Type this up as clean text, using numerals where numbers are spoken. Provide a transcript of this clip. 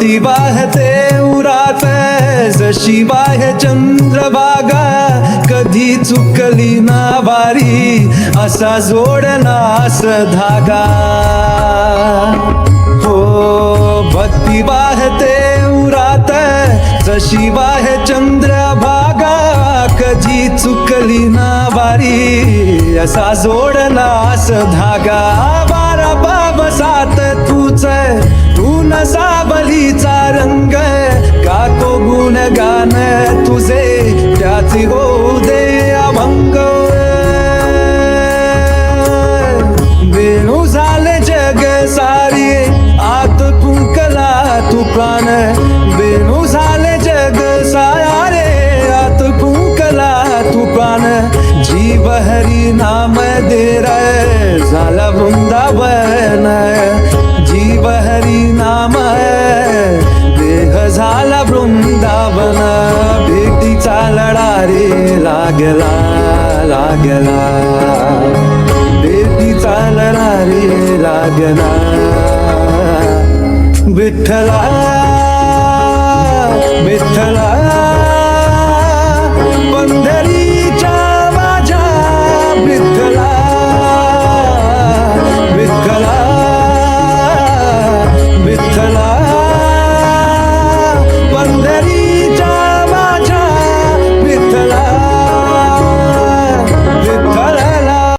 भक्ती वाहते उरात जशी वाहे चंद्रभागा कधी चुकली ना वारी असा जोडलास धागा हो भक्ती वाहते उरात जशी वाहे चंद्रभागा कधी चुकली ना वारी असा जोडलास धागा बारा बाबसात तूच तू न सावलीचा रंग गातो गुणगान तुझे त्याची होऊ दे अभंग वेणू झाले जग सारी आत फुंकला तू प्राण वेणू झाले जग सारे आत फुंकला तू प्राण जीव हरी नाम दे रे झाला वृंदावन जीव हरी नाम देह झाला वृंदावन भेटीचा लढा रे लागला लागला भेटीचा लढा रे लागला विठ्ठला विठ्ठला